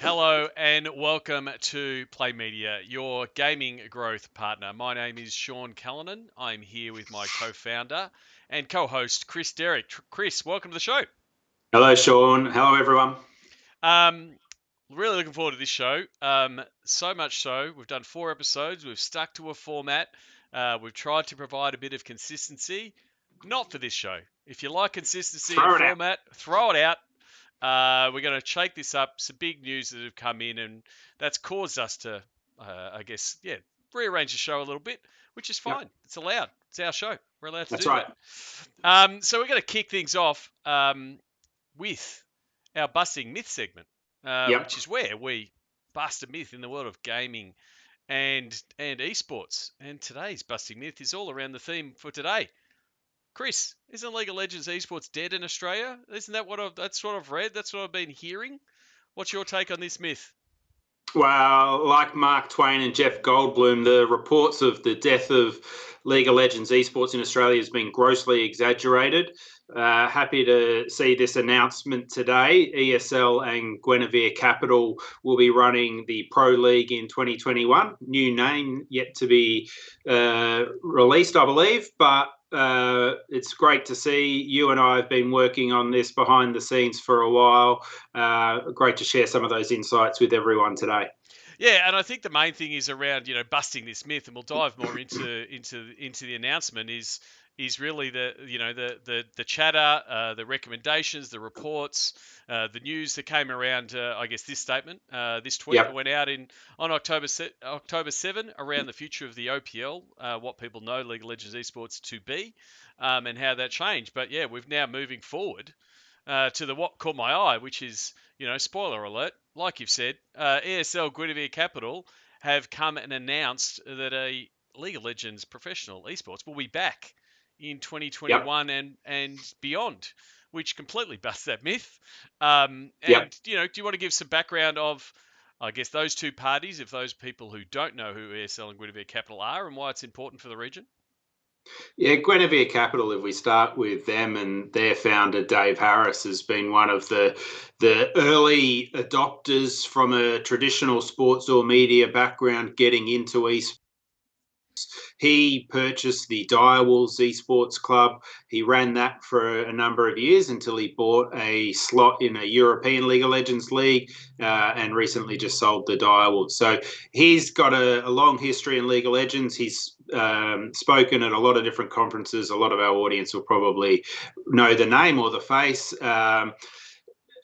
Hello and welcome to Play Media, your gaming growth partner. My name is Sean Callanan. I'm here with my co-founder and co-host Chris Derrick. Chris, welcome to the show. Hello, Sean. Hello, everyone. Um, really looking forward to this show. So much so, we've done 4 episodes. We've stuck to a format. We've tried to provide a bit of consistency. Not for this show. If you like consistency and Throw it out. format, throw it out. We're going to shake this up. Some big news that have come in, and that's caused us to, rearrange the show a little bit, which is Yep, fine. It's allowed. It's our show. We're allowed to that's do right. that. So we're going to kick things off with our Busting Myth segment, Yep. which is where we bust a myth in the world of gaming and esports. And today's Busting Myth is all around the theme for today. Chris, isn't League of Legends Esports dead in Australia? Isn't that that's what I've read? That's what I've been hearing. What's your take on this myth? Well, like Mark Twain and Jeff Goldblum, the reports of the death of League of Legends Esports in Australia has been grossly exaggerated. Happy to see this announcement today. ESL and Guinevere Capital will be running the Pro League in 2021. New name yet to be released, I believe, but it's great to see. You and I have been working on this behind the scenes for a while. Great to share some of those insights with everyone today. Yeah, and I think the main thing is around busting this myth, and we'll dive more into the announcement. Is really the chatter, the recommendations, the reports, the news that came around. I guess this statement, this tweet that Yep. went out on October 7 around the future of the OPL, what people know League of Legends Esports to be, and how that changed. But yeah, we've now moving forward to the what caught my eye, which is, spoiler alert, like you've said, ESL Guinevere Capital have come and announced that a League of Legends professional esports will be back in Yep. 2021 and beyond, which completely busts that myth. Yep. Do you want to give some background of, I guess, those two parties, if those people who don't know who ESL and Guinevere Capital are and why it's important for the region? Yeah, Guinevere Capital, if we start with them and their founder, Dave Harris, has been one of the early adopters from a traditional sports or media background getting into esports. He purchased the Direwolves Esports Club. He ran that for a number of years until he bought a slot in a European League of Legends league and recently just sold the Direwolves. So he's got a long history in League of Legends. He's spoken at a lot of different conferences. A lot of our audience will probably know the name or the face.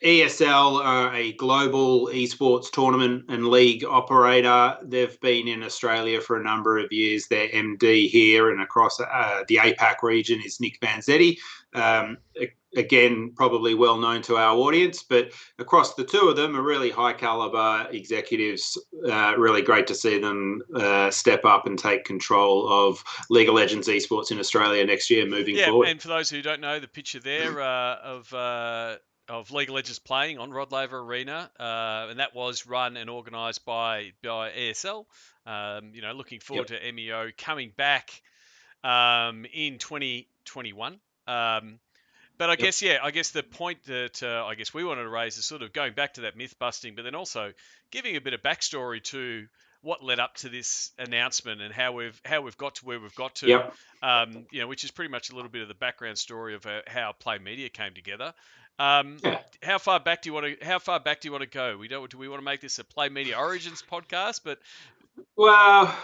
ESL are a global esports tournament and league operator. They've been in Australia for a number of years. Their MD here and across the APAC region is Nick Vanzetti. Again, probably well known to our audience, but across the two of them are really high caliber executives. Really great to see them step up and take control of League of Legends esports in Australia next year moving Yeah, forward. and for those who don't know, the picture there of League of Legends playing on Rod Laver Arena, and that was run and organised by ESL. Looking forward Yep. to MEO coming back in 2021. But I Yep. guess, the point that I guess we wanted to raise is sort of going back to that myth busting, but then also giving a bit of backstory to what led up to this announcement and how we've got to where we've got to, Yep. which is pretty much a little bit of the background story of how Play Media came together. Yeah. How far back do you want to go? Do we want to make this a Play Media Origins podcast? But Well,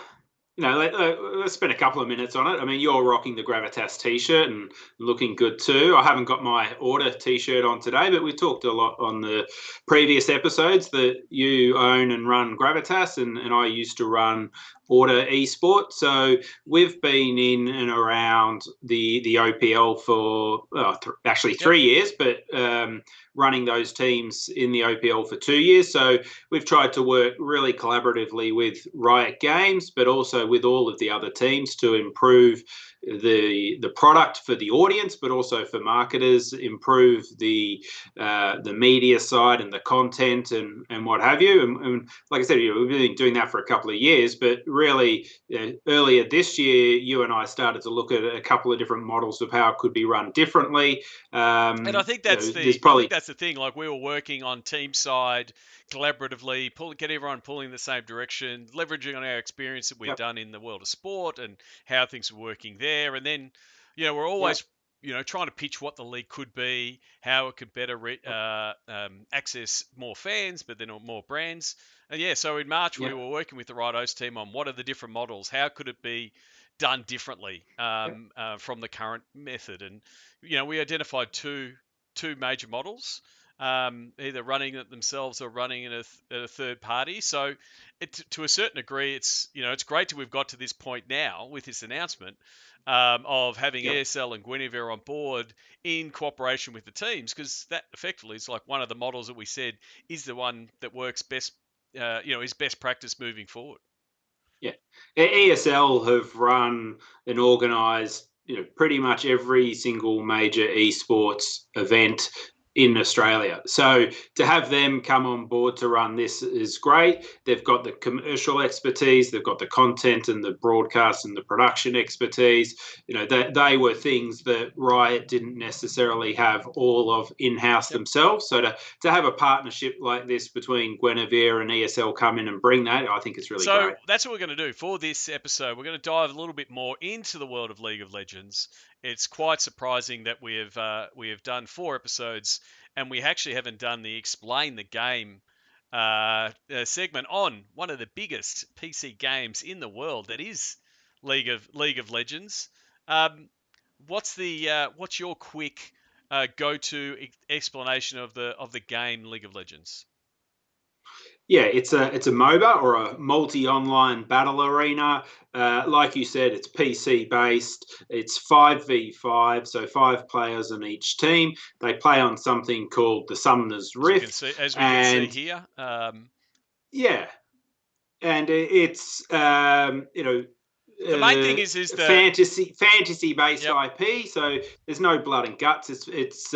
let's spend a couple of minutes on it. I mean, you're rocking the Gravitas t-shirt and looking good too. I haven't got my order t-shirt on today, but we talked a lot on the previous episodes that you own and run Gravitas, and I used to run Order Esports. So we've been in and around the OPL for actually yep, 3 years, but running those teams in the OPL for 2 years. So we've tried to work really collaboratively with Riot Games, but also with all of the other teams to improve the product for the audience, but also for marketers, improve the media side and the content and what have you. And like I said, we've been doing that for a couple of years, but really earlier this year, you and I started to look at a couple of different models of how it could be run differently. And I think that's the thing. Like, we were working on team side collaboratively, get everyone pulling the same direction, leveraging on our experience that we've done in the world of sport and how things are working there. And then, we're always trying to pitch what the league could be, how it could better access more fans, but then more brands. And so in March we were working with the Right Host team on what are the different models, how could it be done differently from the current method. And we identified two major models, either running it themselves or running it at a third party. So to a certain degree, it's great that we've got to this point now with this announcement of having ESL and Guinevere on board in cooperation with the teams, because that effectively is like one of the models that we said is the one that works best, is best practice moving forward. Yeah, ESL have run and organised pretty much every single major esports event in Australia. So to have them come on board to run this is great. They've got the commercial expertise, they've got the content and the broadcast and the production expertise. They were things that Riot didn't necessarily have all of in-house themselves. So to have a partnership like this between Guinevere and ESL come in and bring that, I think it's really great. So that's what we're going to do for this episode. We're going to dive a little bit more into the world of League of Legends. It's quite surprising that we have done 4 episodes and we actually haven't done the Explain the Game segment on one of the biggest PC games in the world, that is League of Legends. What's your quick go-to explanation of the game League of Legends? Yeah, it's a MOBA, or a multi-online battle arena. Like you said, it's PC based. It's 5v5, so 5 players on each team. They play on something called the Summoner's Rift, as we can see here. Yeah, and it's the main thing is the fantasy based IP. So there's no blood and guts. It's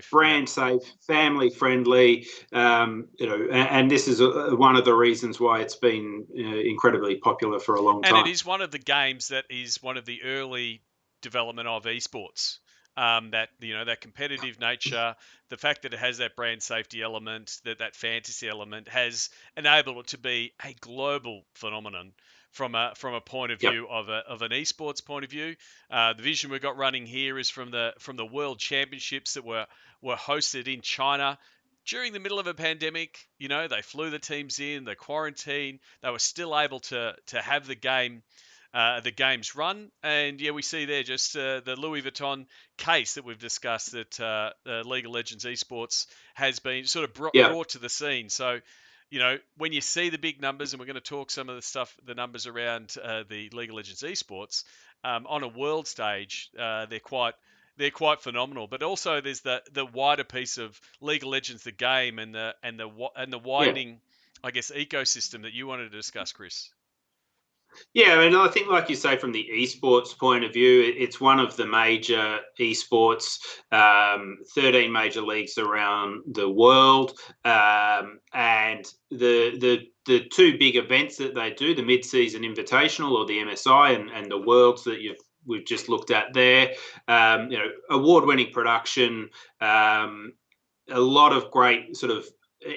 brand safe, family friendly. And this is one of the reasons why it's been incredibly popular for a long time. And it is one of the games that is one of the early development of esports. That competitive nature, the fact that it has that brand safety element, that fantasy element, has enabled it to be a global phenomenon from a point of view of an esports point of view. The vision we've got running here is from the World Championships that were hosted in China during the middle of a pandemic. They flew the teams in, they quarantined, they were still able to have the games run. And we see there just the Louis Vuitton case that we've discussed, that League of Legends Esports has been sort of brought to the scene. So when you see the big numbers, and we're going to talk some of the numbers around the League of Legends Esports on a world stage, they're quite phenomenal. But also there's the wider piece of League of Legends, the game, and the widening, I guess, ecosystem that you wanted to discuss, Chris. Yeah, and I think, like you say, from the esports point of view, it's one of the major esports, 13 major leagues around the world, and the 2 big events that they do, the mid-season invitational, or the MSI, and the Worlds that we've just looked at there. Award-winning production, a lot of great sort of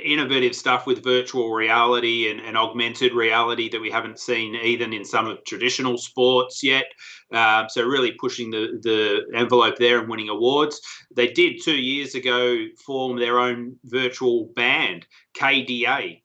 innovative stuff with virtual reality and augmented reality that we haven't seen even in some of traditional sports yet. So really pushing the envelope there and winning awards. They did 2 years ago form their own virtual band, KDA,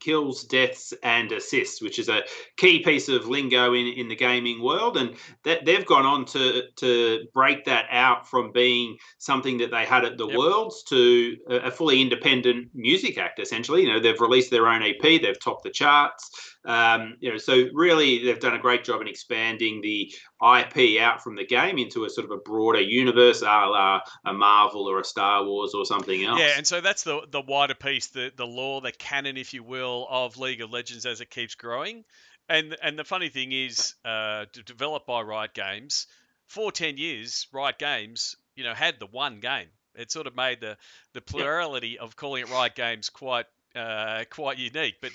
kills, deaths, and assists, which is a key piece of lingo in the gaming world, and that they've gone on to break that out from being something that they had at the Worlds to a fully independent music act. Essentially, they've released their own EP, they've topped the charts. So really, they've done a great job in expanding the IP out from the game into a sort of a broader universe, a la a Marvel or a Star Wars or something else. Yeah, and so that's the wider piece, the lore, the canon, if you will, of League of Legends as it keeps growing. And the funny thing is, developed by Riot Games, for 10 years, Riot Games, had the one game. It sort of made the Yep. plurality of calling it Riot Games quite unique. But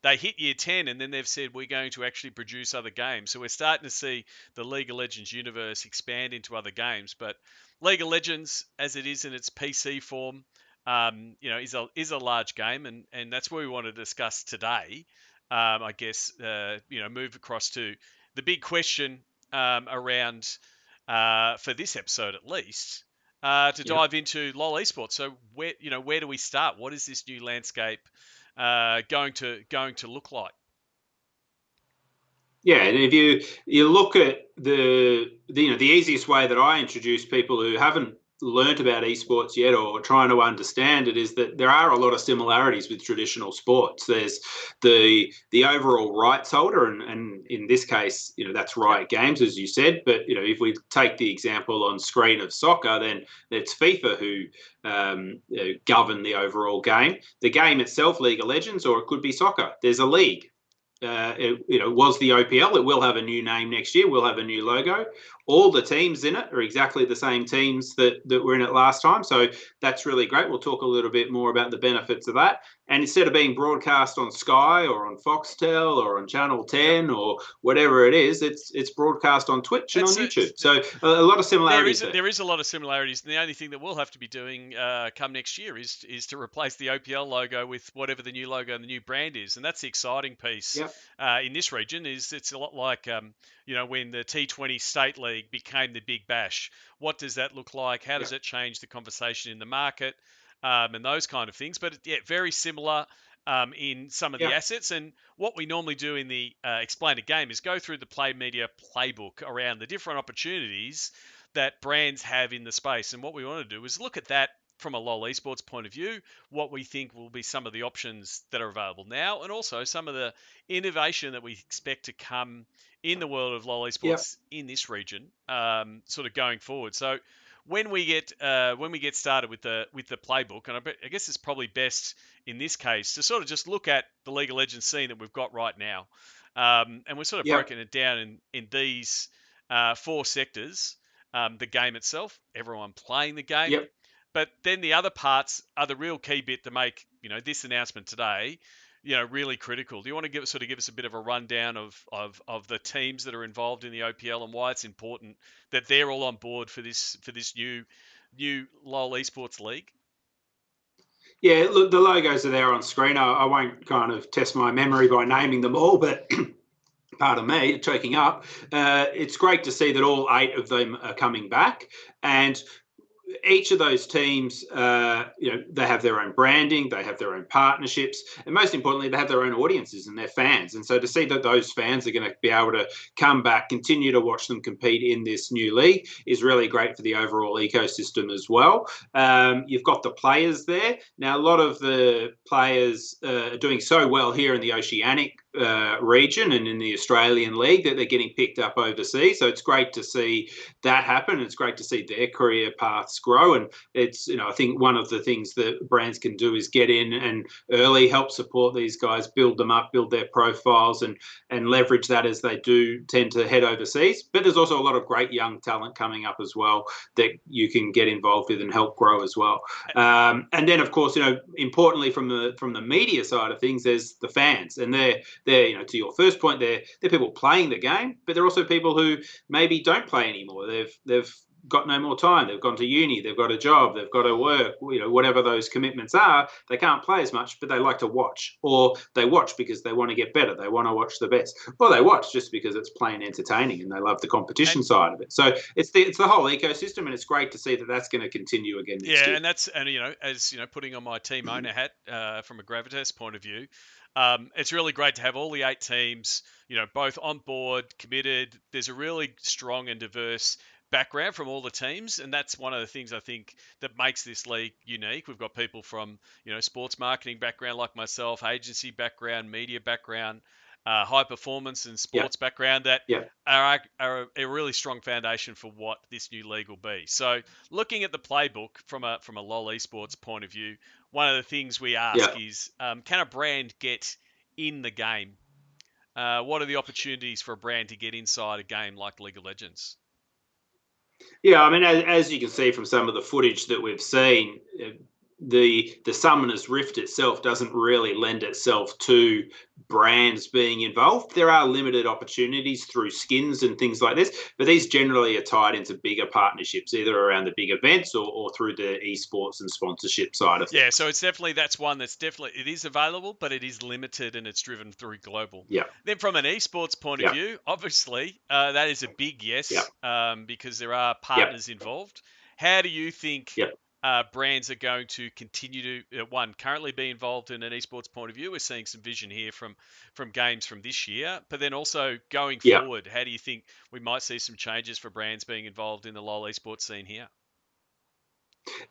they hit year 10, and then they've said we're going to actually produce other games. So we're starting to see the League of Legends universe expand into other games. But League of Legends, as it is in its PC form, is a large game, and that's what we want to discuss today. I guess move across to the big question around for this episode at least, to Yep. dive into LoL Esports. So where do we start? What is this new landscape going to look like? Yeah, and if you look at the easiest way that I introduce people who haven't learnt about esports yet or trying to understand it is that there are a lot of similarities with traditional sports. There's the overall rights holder, and in this case, that's Yep. Riot Games, as you said. But if we take the example on screen of soccer, then it's FIFA who govern the overall game. The game itself, League of Legends, or it could be soccer. There's a league. It was the OPL. It will have a new name next year. We'll have a new logo. All the teams in it are exactly the same teams that were in it last time. So that's really great. We'll talk a little bit more about the benefits of that. And instead of being broadcast on Sky or on Foxtel or on Channel Yep. 10 or whatever it is, it's broadcast on Twitch and on YouTube. So a lot of similarities there. There is a lot of similarities, and the only thing that we'll have to be doing come next year is to replace the OPL logo with whatever the new logo and the new brand is, and that's the exciting piece Yep. in this region. Is it's a lot like when the T20 State League became the Big Bash. What does that look like? How does Yep. it change the conversation in the market, and those kind of things? But yeah, very similar. In some of the Yep. assets. And what we normally do in the Explain a Game is go through the Play Media playbook around the different opportunities that brands have in the space. And what we want to do is look at that from a LoL Esports point of view, what we think will be some of the options that are available now, and also some of the innovation that we expect to come in the world of LoL Yep. Esports in this region, sort of going forward. So when we get started with the playbook, and I guess it's probably best in this case to sort of just look at the League of Legends scene that we've got right now, and we've sort of Yep. broken it down in these four sectors: the game itself, everyone playing the game, Yep. but then the other parts are the real key bit to make this announcement today really critical. Do you want to give us a bit of a rundown of the teams that are involved in the OPL and why it's important that they're all on board for this new LoL Esports League? Yeah, look, the logos are there on screen. I won't kind of test my memory by naming them all, but pardon me, choking up. It's great to see that all 8 of them are coming back. And each of those teams, they have their own branding, they have their own partnerships, and most importantly, they have their own audiences and their fans. And so to see that those fans are going to be able to come back, continue to watch them compete in this new league is really great for the overall ecosystem as well. You've got the players there. Now, a lot of the players are doing so well here in the Oceanic region and in the Australian League that they're getting picked up overseas. So it's great to see that happen. It's great to see their career paths grow. And it's, I think one of the things that brands can do is get in and early help support these guys, build them up, build their profiles and leverage that as they do tend to head overseas. But there's also a lot of great young talent coming up as well that you can get involved with and help grow as well. And then, of course, importantly from the media side of things, there's the fans, and they're to your first point, they're people playing the game, but they're also people who maybe don't play anymore. They've got no more time. They've gone to uni. They've got a job. They've got to work. Whatever those commitments are, they can't play as much, but they like to watch, or they watch because they want to get better. They want to watch the best, or they watch just because it's plain entertaining and they love the competition And side of it. So it's the whole ecosystem, and it's great to see that that's going to continue again next yeah, year. and as putting on my team owner hat from a Gravitas point of view, it's really great to have all the 8 teams, both on board, committed. There's a really strong and diverse background from all the teams, and that's one of the things I think that makes this league unique. We've got people from sports marketing background like myself, agency background, media background, high performance and Yeah, sports background that yeah, are a really strong foundation for what this new league will be. So, looking at the playbook from a LoL Esports point of view, one of the things we ask yeah. is, can a brand get in the game? What are the opportunities for a brand to get inside a game like League of Legends? Yeah, I mean, as you can see from some of the footage that we've seen, the Summoner's Rift itself doesn't really lend itself to brands being involved. There are limited opportunities through skins and things like this, but these generally are tied into bigger partnerships, either around the big events or through the esports and sponsorship side of Yeah, things. so it's definitely that's one that's definitely it is available, but it is limited and it's driven through global. Yeah, Then from an esports point of yeah, view, obviously that is a big yeah, yes because there are yeah, partners involved. How do you think yeah. brands are going to continue to one currently be involved in an esports point of view? We're seeing some vision here from games from this year, but then also going Yeah. forward, how do you think we might see some changes for brands being involved in the LoL esports scene here?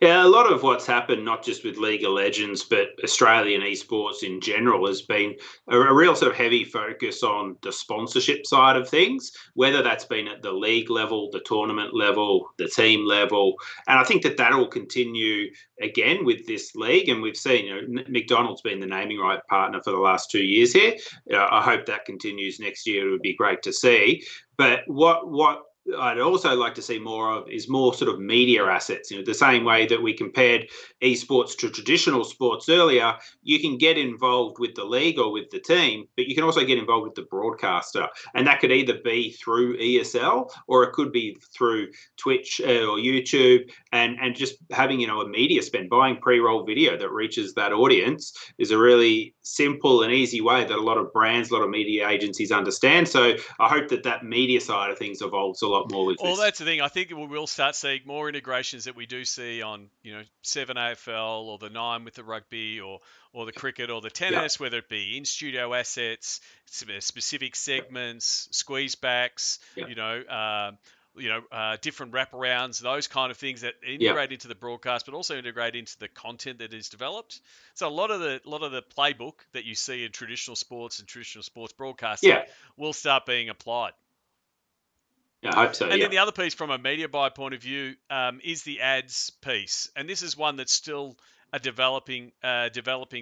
Yeah, a lot of what's happened, not just with League of Legends, but Australian esports in general, has been a real sort of heavy focus on the sponsorship side of things, whether that's been at the league level, the tournament level, the team level. And I think that that'll continue again with this league. And we've seen, McDonald's been the naming right partner for the last 2 years here. I hope that continues next year. It would be great to see. But what I'd also like to see more of is more sort of media assets. The same way that we compared esports to traditional sports earlier, you can get involved with the league or with the team, but you can also get involved with the broadcaster. And that could either be through ESL or it could be through Twitch or YouTube, and just having, a media spend. Buying pre-roll video that reaches that audience is a really simple and easy way that a lot of brands, a lot of media agencies understand. So I hope that media side of things evolves a lot more with Well, this. that's the thing. I think we will start seeing more integrations that we do see on, Seven AFL or the Nine with the rugby or the cricket or the Yeah, tennis, whether it be in studio assets, specific segments, squeeze backs, yeah, different wraparounds, those kind of things that yeah, integrate into the broadcast, but also integrate into the content that is developed. So a lot of the playbook that you see in traditional sports and traditional sports broadcasting yeah, will start being applied. yeah. I hope so. And Yeah. then the other piece from a media buy point of view is the ads piece, and this is one that's still a developing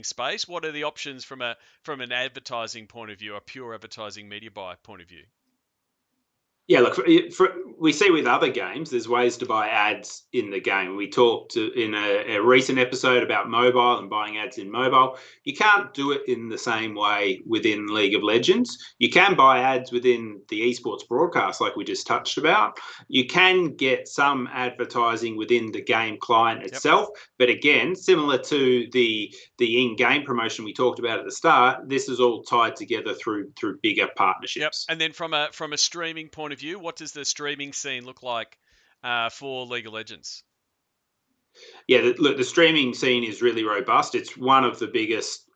space. What are the options from an advertising point of view, a pure advertising media buy point of view? Yeah, look, we see with other games, there's ways to buy ads in the game. We talked in a recent episode about mobile and buying ads in mobile. You can't do it in the same way within League of Legends. You can buy ads within the esports broadcast, like we just touched about. You can get some advertising within the game client Yep. itself, but again, similar to the in-game promotion we talked about at the start, this is all tied together through bigger Yep. partnerships. And then from a streaming point of view, what does the streaming scene look like for League of Legends? Yeah, look, the streaming scene is really robust. It's one of the biggest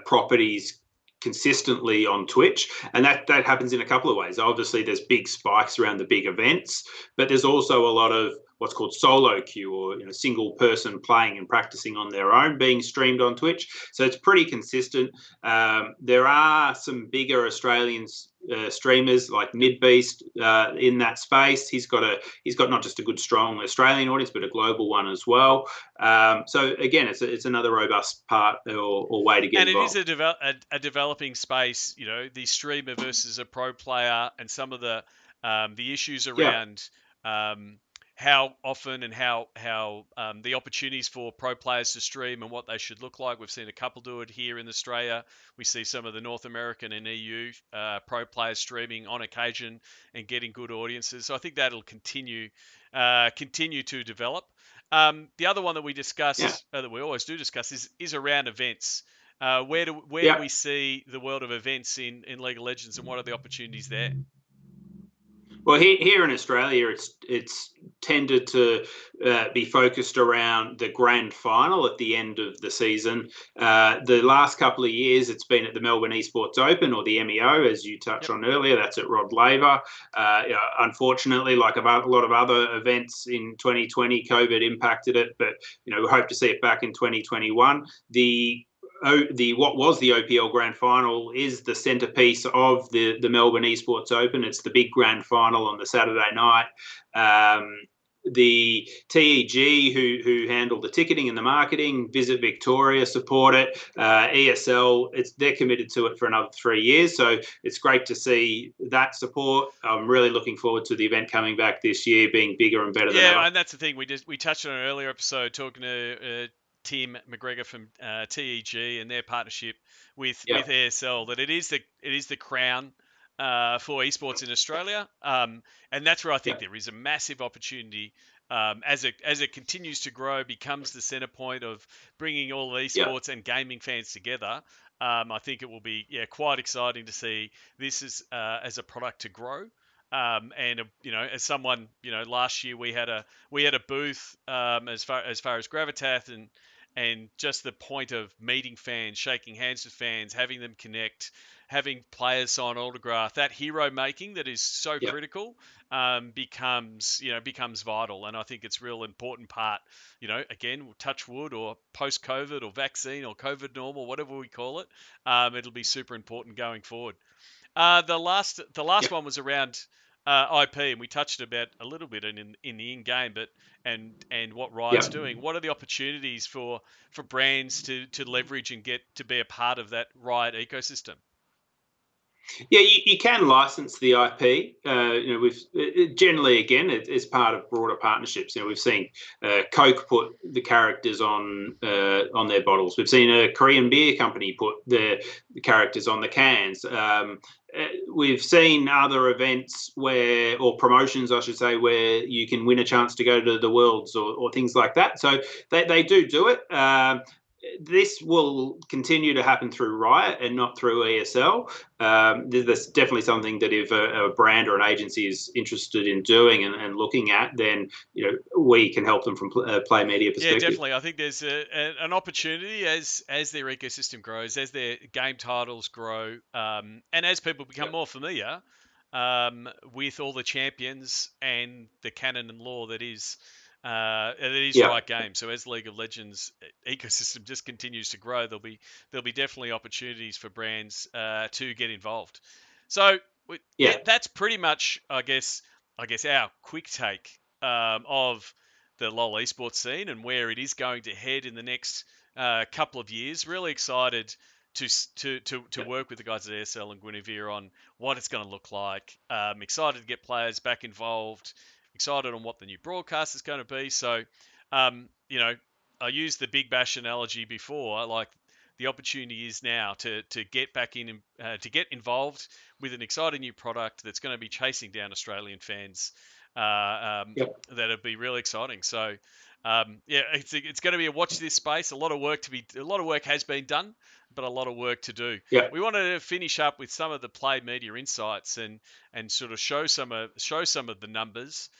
properties consistently on Twitch, and that happens in a couple of ways. Obviously, there's big spikes around the big events, but there's also a lot of what's called solo queue, or single person playing and practicing on their own being streamed on Twitch. So it's pretty consistent. There are some bigger Australian streamers like Yep. Midbeast in that space. He's got not just a good strong Australian audience, but a global one as well. So again, it's another robust part or way to get And it is involved. a developing space, the streamer versus a pro player, and some of the issues Yeah, around how often and how the opportunities for pro players to stream and what they should look like. We've seen a couple do it here in Australia. We see some of the North American and EU pro players streaming on occasion and getting good audiences. So I think that'll continue to develop. The other one that we yeah, discussed, that we always do discuss, is around events. Where do yeah. we see the world of events in League of Legends, and what are the opportunities there? Well, here in Australia, it's tended to be focused around the grand final at the end of the season. The last couple of years, it's been at the Melbourne Esports Open, or the MEO, as you touched Yep. on earlier. That's at Rod Laver. Unfortunately, like about a lot of other events in 2020, COVID impacted it, but we hope to see it back in 2021. The what was the OPL Grand Final is the centerpiece of the Melbourne Esports Open. It's the big grand final on the Saturday night. the TEG who handle the ticketing and the marketing, Visit Victoria support it, ESL, they're committed to it for another 3 years. So it's great to see that support. I'm really looking forward to the event coming back this year, being bigger and better than ever. Yeah, and that's the thing. We touched on an earlier episode talking to Tim McGregor from TEG and their partnership with ESL, that it is the crown for esports in Australia, and that's where I think there is a massive opportunity as it continues to grow, becomes the center point of bringing all esports and gaming fans together. I think it will be quite exciting to see this as a product to grow. And as someone, last year we had a booth as far as Gravitas and just the point of meeting fans, shaking hands with fans, having them connect, having players sign autograph, that hero making that is so critical becomes vital. And I think it's a real important part. Again, we'll touch wood or post COVID or vaccine or COVID normal, whatever we call it. It'll be super important going forward. The last one was around IP, and we touched about a little bit in the in game, but and what Riot's doing. What are the opportunities for brands to leverage and get to be a part of that Riot ecosystem? Yeah, you can license the IP. We've generally, again, it's part of broader partnerships. We've seen Coke put the characters on their bottles. We've seen a Korean beer company put the characters on the cans. We've seen other events or promotions, I should say, where you can win a chance to go to the Worlds or things like that. So they do it. This will continue to happen through Riot and not through ESL. That's definitely something that if a brand or an agency is interested in doing and looking at, then we can help them from play media perspective. Yeah, definitely. I think there's an opportunity as their ecosystem grows, as their game titles grow, and as people become more familiar with all the champions and the canon and lore that is Riot Games. So as League of Legends ecosystem just continues to grow, there'll be definitely opportunities for brands to get involved. So that's pretty much, I guess our quick take of the LoL Esports scene and where it is going to head in the next couple of years. Really excited to work with the guys at ESL and Guinevere on what it's going to look like. Excited to get players back involved. Excited on what the new broadcast is going to be. So, I used the Big Bash analogy before. Like, the opportunity is now to get back in, to get involved with an exciting new product that's going to be chasing down Australian fans. That'd be really exciting. So, it's going to be a watch this space. A lot of work has been done, but a lot of work to do. We wanted to finish up with some of the play media insights and sort of show some of the numbers.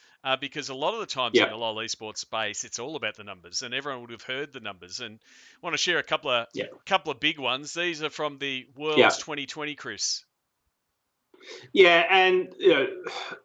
Because a lot of the times in the LoL Esports space, it's all about the numbers, and everyone would have heard the numbers. And I want to share a couple of big ones. These are from the Worlds 2020, Chris. Yeah, and a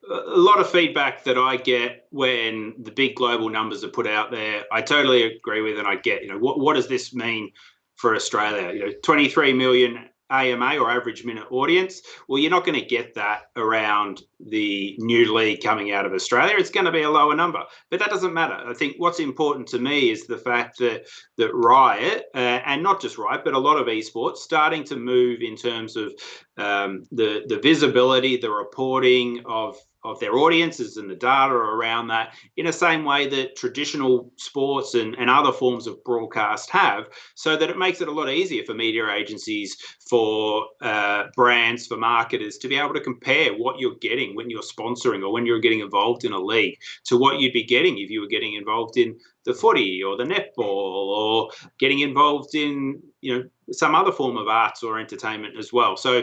lot of feedback that I get when the big global numbers are put out there, I totally agree with, and I get, what does this mean for Australia? 23 million AMA or average minute audience. Well, you're not going to get that around the new league coming out of Australia. It's going to be a lower number, but that doesn't matter. I think what's important to me is the fact that Riot, and not just Riot, but a lot of esports, starting to move in terms of the visibility, the reporting of their audiences and the data around that in the same way that traditional sports and other forms of broadcast have, so that it makes it a lot easier for media agencies, for brands, for marketers to be able to compare what you're getting when you're sponsoring or when you're getting involved in a league to what you'd be getting if you were getting involved in the footy or the netball or getting involved in some other form of arts or entertainment as well. So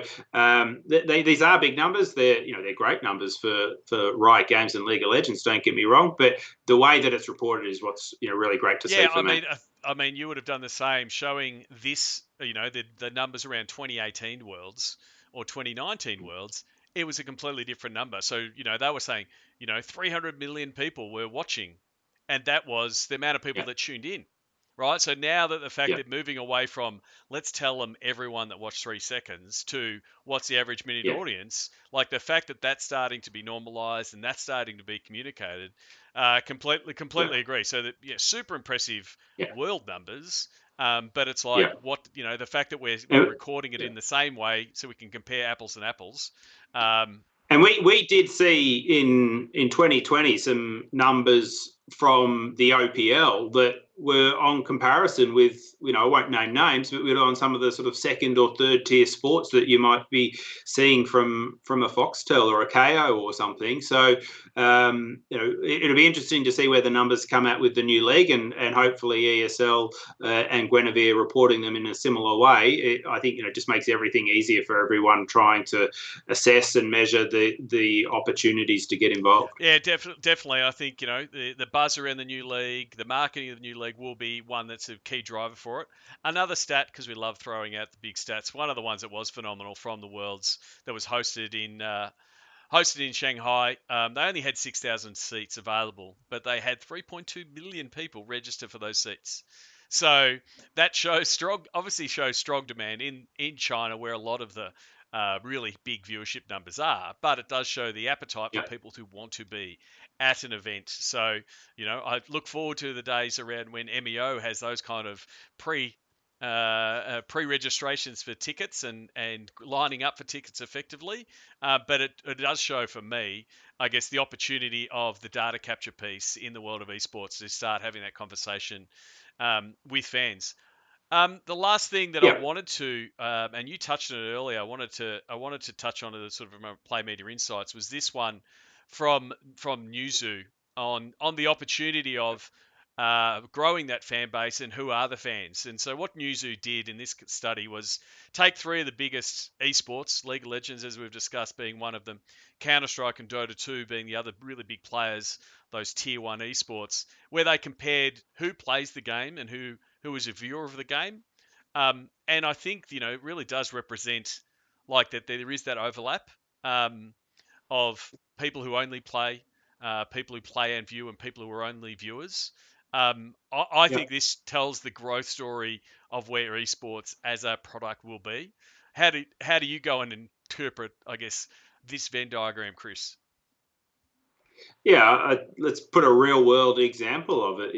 these are big numbers. They're great numbers for Riot Games and League of Legends. Don't get me wrong, but the way that it's reported is what's really great to see for me. I mean, you would have done the same, showing this, the numbers around 2018 Worlds or 2019 Worlds. It was a completely different number. So they were saying 300 million people were watching, and that was the amount of people that tuned in. right? So now that the fact Yeah. they're moving away from let's tell them everyone that watched 3 seconds to what's the average minute Yeah. audience, like the fact that that's starting to be normalized and that's starting to be communicated, Yeah. completely agree. So that yeah, super impressive Yeah. world numbers. But it's like Yeah. what the fact that we're And, recording it yeah. in the same way so we can compare apples and apples. Um, And we did see in 2020 some numbers from the OPL that were on comparison with, I won't name names, but we're on some of the sort of second or third tier sports that you might be seeing from a Foxtel or a KO or something. So, it'll be interesting to see where the numbers come out with the new league, and hopefully ESL and Guinevere reporting them in a similar way. I think, it just makes everything easier for everyone trying to assess and measure the opportunities to get involved. Yeah, definitely. I think the buzz around the new league, the marketing of the new league will be one that's a key driver for it. Another stat, because we love throwing out the big stats. One of the ones that was phenomenal from the Worlds that was hosted in Shanghai. They only had 6,000 seats available, but they had 3.2 million people register for those seats. So that obviously shows strong demand in China, where a lot of the really big viewership numbers are. But it does show the appetite for Yeah. people who want to be at an event. So I look forward to the days around when MEO has those kind of pre-registrations for tickets and lining up for tickets effectively. But it does show for me, I guess, the opportunity of the data capture piece in the world of esports to start having that conversation with fans. The last thing that I Yeah. wanted to, and you touched on it earlier, I wanted to touch on the sort of Play Media Insights was this one from Newzoo on the opportunity of growing that fan base and who are the fans. And so what Newzoo did in this study was take three of the biggest esports, League of Legends, as we've discussed, being one of them, Counter-Strike and Dota 2 being the other really big players, those tier one esports, where they compared who plays the game and who is a viewer of the game. And I think, it really does represent like that there is that overlap of people who only play, people who play and view, and people who are only viewers. I Yeah. think this tells the growth story of where esports as a product will be. How do you go and interpret, I guess, this Venn diagram, Chris? Yeah, let's put a real world example of it.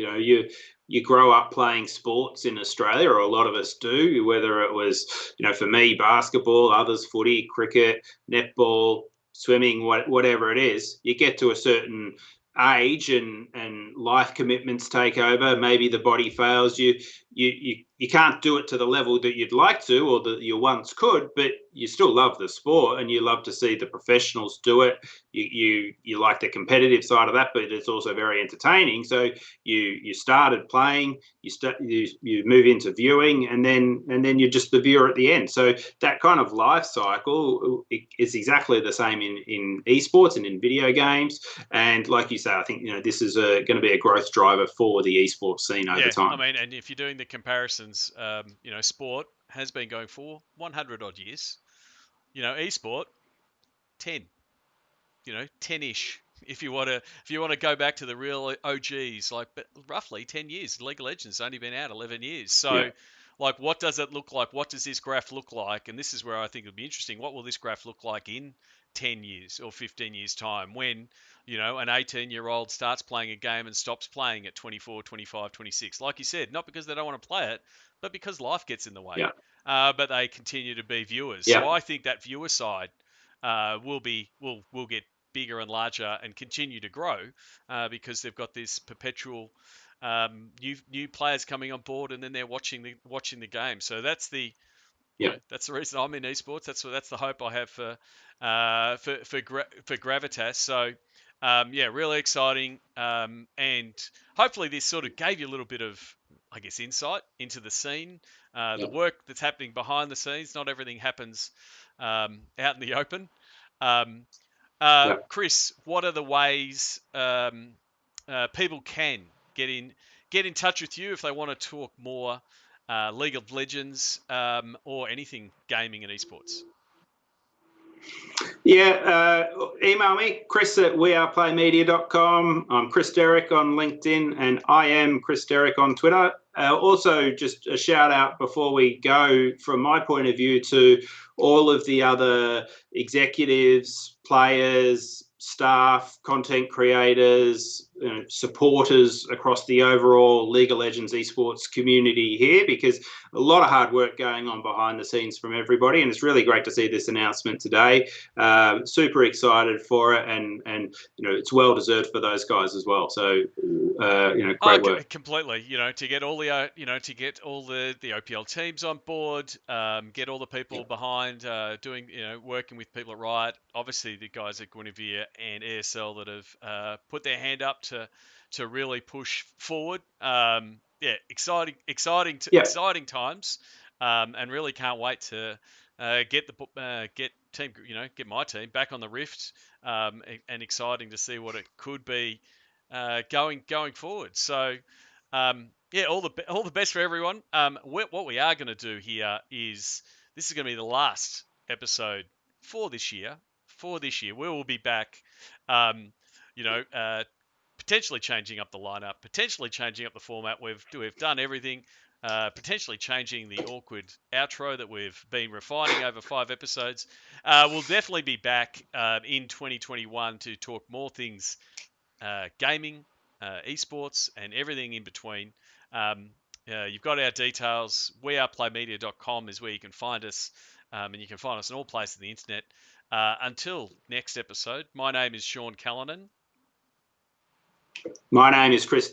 You grow up playing sports in Australia, or a lot of us do. Whether it was, for me, basketball, others footy, cricket, netball, swimming, whatever it is. You get to a certain age, and life commitments take over. Maybe the body fails you. You can't do it to the level that you'd like to, or that you once could, but you still love the sport, and you love to see the professionals do it. You like the competitive side of that, but it's also very entertaining. So you started playing, you move into viewing, and then you're just the viewer at the end. So that kind of life cycle is exactly the same in esports and in video games. And like you say, I think this is going to be a growth driver for the esports scene over Yeah, I time. mean, and if you're doing the comparisons, sport has been going for 100 odd years. Esport 10. 10ish. If you want to go back to the real OGs, like but roughly 10 years. League of Legends has only been out 11 years. Yeah. So, like, what does it look like? What does this graph look like? And this is where I think it'll be interesting. What will this graph look like in 10 years or 15 years time when, an 18-year-old starts playing a game and stops playing at 24, 25, 26? Like you said, not because they don't want to play it, but because life gets in the way. Yeah. But they continue to be viewers. So Yeah. I think that viewer side will get bigger and larger and continue to grow because they've got this perpetual new players coming on board, and then they're watching the game. So Yeah. that's the reason I'm in esports. That's the hope I have for Gravitas. So yeah, really exciting, and hopefully this sort of gave you a little bit of, I guess, insight into the scene, the Yeah. work that's happening behind the scenes. Not everything happens out in the open. Um, Yeah. Chris, what are the ways people can get in get in touch with you if they want to talk more League of Legends or anything gaming and esports? Yeah, email me, chris@weareplaymedia.com. I'm Chris Derrick on LinkedIn, and I am Chris Derrick on Twitter. Also, just a shout out before we go, from my point of view, to all of the other executives, players, staff, content creators, supporters across the overall League of Legends Esports community here, because a lot of hard work going on behind the scenes from everybody, and it's really great to see this announcement today. Super excited for it, and it's well deserved for those guys as well. So great work. Completely. To get all the the OPL teams on board, get all the people behind doing working with people at Riot. Obviously, the guys at Guinevere and ESL that have put their hand up to really push forward. Exciting times, and really can't wait to get my team back on the Rift, and exciting to see what it could be going forward. So all the best for everyone. What we are going to do here is, this is going to be the last episode for this year. We will be back. Potentially changing up the lineup, potentially changing up the format. We've done everything. Potentially changing the awkward outro that we've been refining over 5 episodes. We'll definitely be back in 2021 to talk more things gaming, esports, and everything in between. You've got our details. weareplaymedia.com is where you can find us, and you can find us in all places on the internet. Until next episode, my name is Sean Callanan. My name is Chris